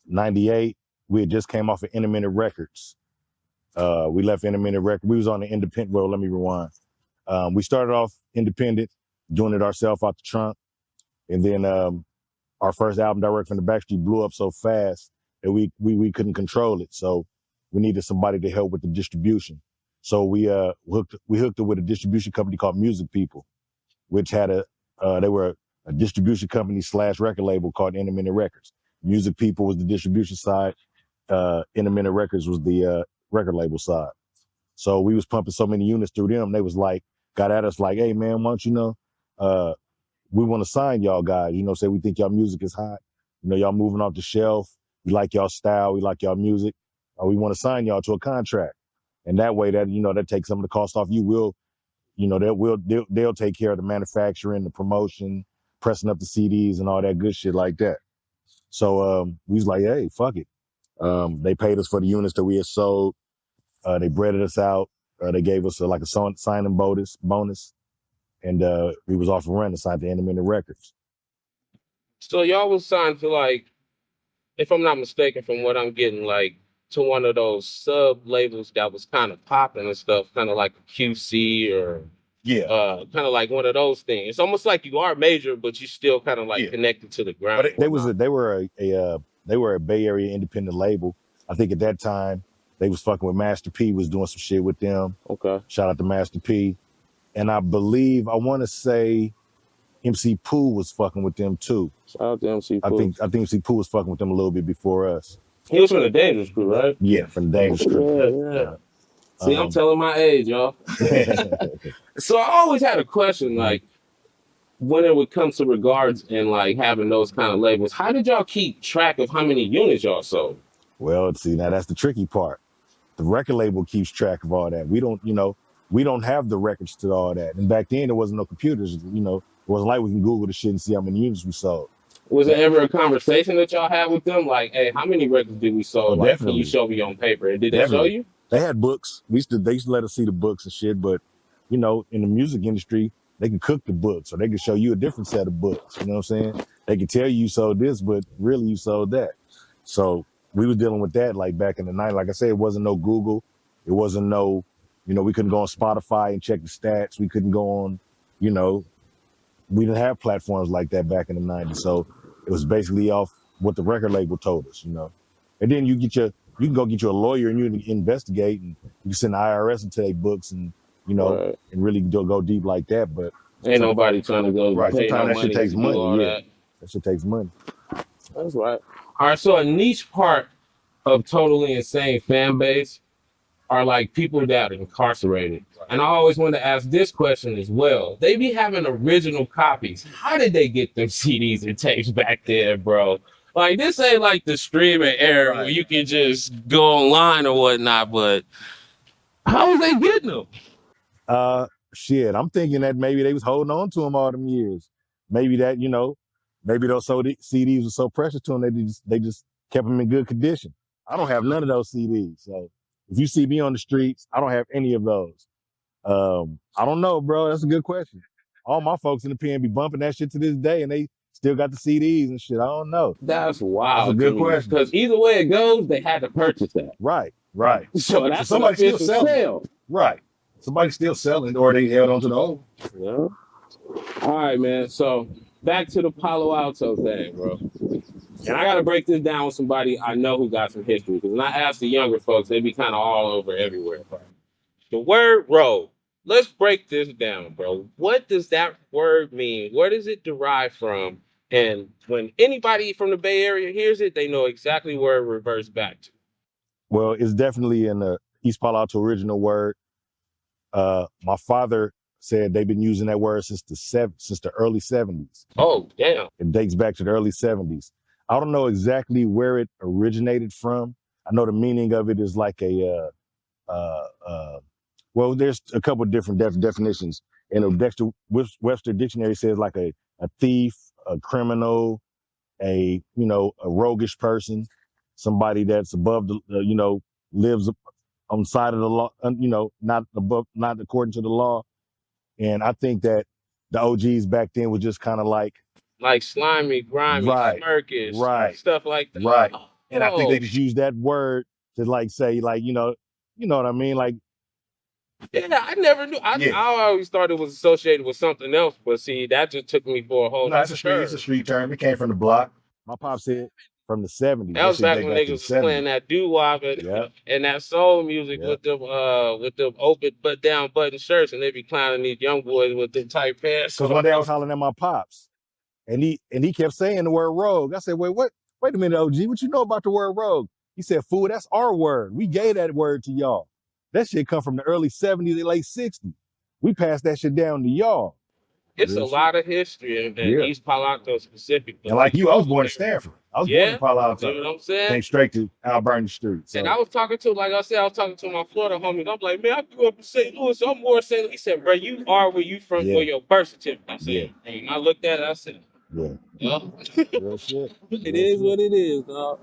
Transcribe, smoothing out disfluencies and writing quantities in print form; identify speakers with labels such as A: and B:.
A: '98, we had just came off of Intermittent Records. We left Intermittent Records. We was on the independent, well, let me rewind. We started off independent, doing it ourselves out the trunk. And then our first album, Direct from the Backstreet, blew up so fast that we couldn't control it. So we needed somebody to help with the distribution. So we hooked it with a distribution company called Music People, which had they were a distribution company / record label called Intermittent Records. Music People was the distribution side. Intermittent Records was the record label side. So we was pumping so many units through them. They was like, got at us like, hey man, why don't you know, we want to sign y'all guys. You know, say we think y'all music is hot. You know, y'all moving off the shelf. We like y'all style. We like y'all music. We want to sign y'all to a contract. And that way that, you know, that takes some of the cost off you. Will, you know, they'll take care of the manufacturing, the promotion, pressing up the CDs and all that good shit like that. So we was like, hey, fuck it. They paid us for the units that we had sold. They breaded us out. They gave us like a signing bonus. And we was off and running, signed to Intermittent Records.
B: So y'all was signed to, like, if I'm not mistaken, from what I'm getting, like, to one of those sub labels that was kind of popping and stuff, kind of like a QC or kind of like one of those things. It's almost like you are major, but you still kind of like connected to the ground.
A: But they were a Bay Area independent label. I think at that time they was fucking with Master P, was doing some shit with them.
B: Okay.
A: Shout out to Master P. And I believe, I want to say MC Pooh was fucking with them too.
B: Shout out to MC Pooh.
A: I think MC Pooh was fucking with them a little bit before us.
B: He was from the Dangerous Crew, right?
A: Yeah, from the Dangerous Crew.
B: Yeah. See, I'm telling my age, y'all. So I always had a question, like, when it would come to regards and like having those kind of labels, how did y'all keep track of how many units y'all sold?
A: Well, see, now that's the tricky part. The record label keeps track of all that. We don't have the records to all that. And back then there wasn't no computers, you know, it wasn't like we can Google the shit and see how many units we sold.
B: Was there ever a conversation that y'all had with them? Like, hey, how many records did we sold? Like, can you show me on paper? And did they show you?
A: They had books. They used to let us see the books and shit, but you know, in the music industry, they can cook the books or they can show you a different set of books. You know what I'm saying? They can tell you sold this, but really you sold that. So we was dealing with that like back in the 90s. Like I said, it wasn't no Google. It wasn't no, you know, we couldn't go on Spotify and check the stats. We couldn't go on, you know, we didn't have platforms like that back in the 90s. So it was basically off what the record label told us, you know. And then you can go get you a lawyer and you can investigate and you can send the IRS into their books and, you know, and really go deep like that. But
B: ain't nobody trying to go
A: pay
B: no
A: that
B: money
A: shit takes
B: to do
A: money.
B: all
A: Yeah. That shit takes money.
B: That's right. All right, so a niche part of Totally Insane fan base are like people that are incarcerated. And I always want to ask this question as well. They be having original copies. How did they get them CDs and tapes back there, bro? Like, this ain't like the streaming era where you can just go online or whatnot, but how was they getting them?
A: Shit, I'm thinking that maybe they was holding on to them all them years. Maybe that, you know, maybe those CDs were so precious to them they just kept them in good condition. I don't have none of those CDs. So if you see me on the streets, I don't have any of those. I don't know, bro. That's a good question. All my folks in the pen be bumping that shit to this day, and they still got the CDs and shit. I don't know.
B: That's wild.
A: That's a good question.
B: Because either way it goes, they had to purchase that.
A: Right.
B: So that's somebody still selling.
A: Right. Somebody's still selling, or they held on to the old.
B: Yeah. All right, man. So back to the Palo Alto thing, bro. And I got to break this down with somebody I know who got some history. Because when I ask the younger folks, they be kind of all over everywhere. The word road. Let's break this down, bro. What does that word mean? Where does it derive from? And when anybody from the Bay Area hears it, they know exactly where it reverts back to.
A: Well, it's definitely an East Palo Alto original word. My father said they've been using that word since the early 70s.
B: Oh, damn.
A: It dates back to the early 70s. I don't know exactly where it originated from. I know the meaning of it is like well, there's a couple of different definitions. And a Webster Dictionary says like a thief, a criminal, a roguish person, somebody that's above the, lives on the side of the law, not according to the law. And I think that the OGs back then was just kind of like
B: slimy, grimy, smirkish, stuff like that.
A: Right. And I think they just use that word to like say, like, you know what I mean? Like,
B: yeah, I never knew. I always thought it was associated with something else, but see, that just took me for a whole.
A: No, it's a street term. It came from the block. My pop said from the 70s.
B: That was back when niggas was playing that doo-wop and that soul music with them open down button shirts, and they be clowning these young boys with the tight pants.
A: Because one day I was hollering at my pops, and he kept saying the word rogue. I said, wait a minute, OG, what you know about the word rogue? He said, fool, that's our word. We gave that word to y'all. That shit come from the early 70s and late 60s. We passed that shit down to y'all.
B: It's a lot of history in East Palo Alto specifically.
A: And like you, I was born in Stanford. I was born in Palo Alto.
B: You know what I'm saying?
A: Came straight to Alberni Street. So.
B: And I was talking to, like I said, I was talking to my Florida homies. I'm like, man, I grew up in St. Louis. I'm more St. Louis. He said, bro, you are where you from, where your birth certificate. I said, and I looked at it, I said,
A: yeah.
B: well,
A: Real shit.
B: It is what it is, dog.